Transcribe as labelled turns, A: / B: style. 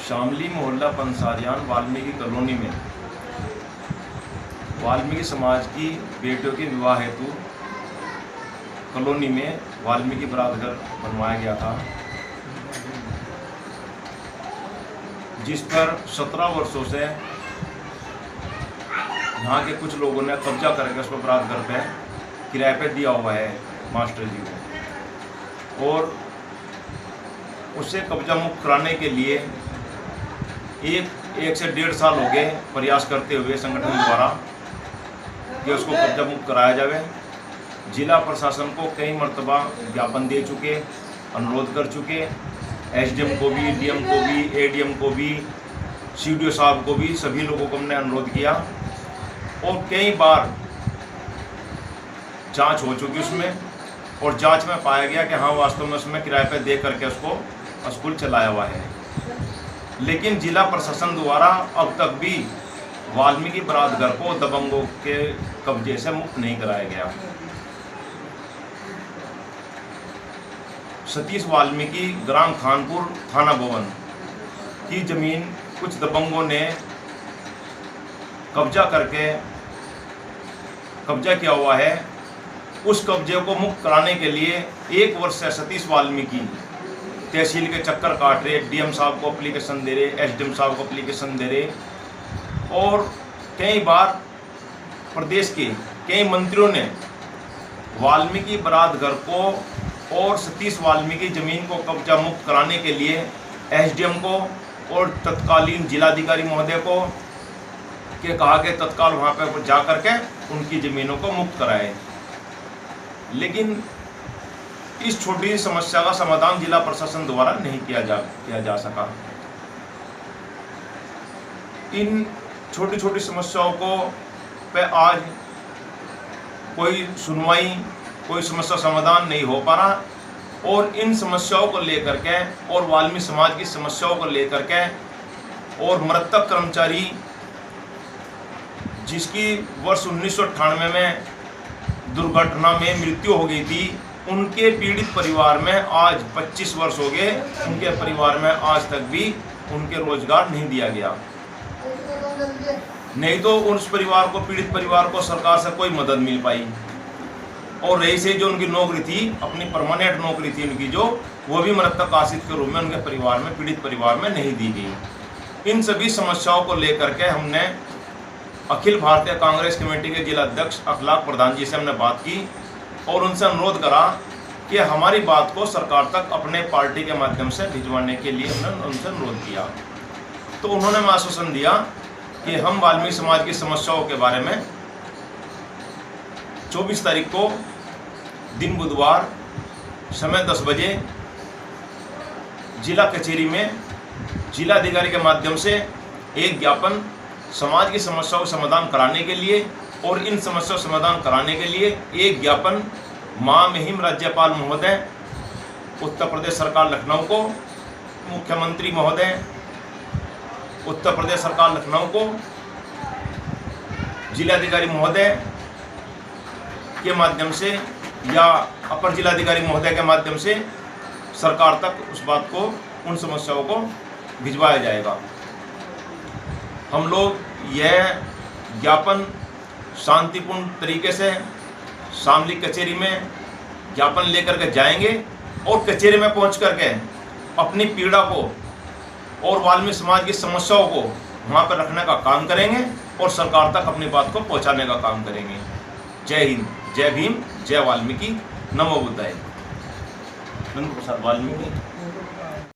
A: शामली मोहल्ला पंसारियान वाल्मीकि कॉलोनी में वाल्मीकि समाज की बेटियों के विवाह हेतु कॉलोनी में वाल्मीकि बारात घर बनवाया गया था, जिस पर 17 वर्षों से यहाँ के कुछ लोगों ने कब्जा करके उस पर बारात घर पे किराए पे दिया हुआ है मास्टर जी को। और उसे कब्जा मुक्त कराने के लिए एक से 1.5 साल हो गए प्रयास करते हुए संगठन द्वारा कि उसको कब्जा मुक्त कराया जाए। जिला प्रशासन को कई मर्तबा ज्ञापन दे चुके, अनुरोध कर चुके, एसडीएम को भी, डीएम को भी, एडीएम को भी, सीडीओ साहब को भी, सभी लोगों को हमने अनुरोध किया और कई बार जांच हो चुकी उसमें, और जांच में पाया गया कि हाँ वास्तव में उसमें किराए पर दे करके उसको स्कूल चलाया हुआ है। लेकिन जिला प्रशासन द्वारा अब तक भी वाल्मीकि बारात घर को दबंगों के कब्जे से मुक्त नहीं कराया गया। सतीश वाल्मीकि ग्राम खानपुर थाना भवन की जमीन कुछ दबंगों ने कब्जा किया हुआ है। उस कब्जे को मुक्त कराने के लिए 1 वर्ष से सतीश वाल्मीकि तहसील के चक्कर काट रहे, डीएम साहब को एप्लीकेशन दे रहे, एसडीएम साहब को एप्लीकेशन दे रहे, और कई बार प्रदेश के कई मंत्रियों ने वाल्मीकि बारात घर को और सतीश वाल्मीकि जमीन को कब्जा मुक्त कराने के लिए एसडीएम को और तत्कालीन जिलाधिकारी महोदय को कहा कि तत्काल वहाँ पर जा कर के उनकी ज़मीनों को मुक्त कराए। लेकिन इस छोटी सी समस्या का समाधान जिला प्रशासन द्वारा नहीं किया जा सका। इन छोटी छोटी समस्याओं को पे आज कोई सुनवाई, कोई समस्या समाधान नहीं हो पा रहा, और इन समस्याओं को लेकर के और वाल्मीकि समाज की समस्याओं को लेकर के और मृतक कर्मचारी जिसकी वर्ष 1998 में दुर्घटना में मृत्यु हो गई थी, उनके पीड़ित परिवार में आज 25 वर्ष हो गए, उनके परिवार में आज तक भी उनके रोजगार नहीं दिया गया। नहीं तो उस परिवार को, पीड़ित परिवार को सरकार से कोई मदद मिल पाई, और रही से जो उनकी नौकरी थी, अपनी परमानेंट नौकरी थी उनकी, जो वो भी मृतक आश्रित के रूप में उनके परिवार में, पीड़ित परिवार में नहीं दी गई। इन सभी समस्याओं को लेकर के हमने अखिल भारतीय कांग्रेस कमेटी के जिला अध्यक्ष अखलाक प्रधान जी से हमने बात की और उनसे अनुरोध करा कि हमारी बात को सरकार तक अपने पार्टी के माध्यम से भिजवाने के लिए हमने उनसे अनुरोध किया। तो उन्होंने हमें आश्वासन दिया कि हम वाल्मीकि समाज की समस्याओं के बारे में 24 तारीख को दिन बुधवार समय 10 बजे जिला कचहरी में जिलाधिकारी के माध्यम से एक ज्ञापन समाज की समस्याओं का समाधान कराने के लिए, और इन समस्याओं का समाधान कराने के लिए एक ज्ञापन महामहिम राज्यपाल महोदय उत्तर प्रदेश सरकार लखनऊ को, मुख्यमंत्री महोदय उत्तर प्रदेश सरकार लखनऊ को, जिलाधिकारी महोदय के माध्यम से या अपर जिलाधिकारी महोदय के माध्यम से सरकार तक उस बात को, उन समस्याओं को भिजवाया जाएगा। हम लोग यह ज्ञापन शांतिपूर्ण तरीके से शामली कचहरी में ज्ञापन लेकर के जाएंगे और कचहरी में पहुंच करके अपनी पीड़ा को और वाल्मीकि समाज की समस्याओं को वहां पर रखने का काम करेंगे और सरकार तक अपनी बात को पहुंचाने का काम करेंगे। जय हिंद, जय भीम, जय वाल्मीकि, नमो बुद्धाय। नंद प्रसाद वाल्मीकि।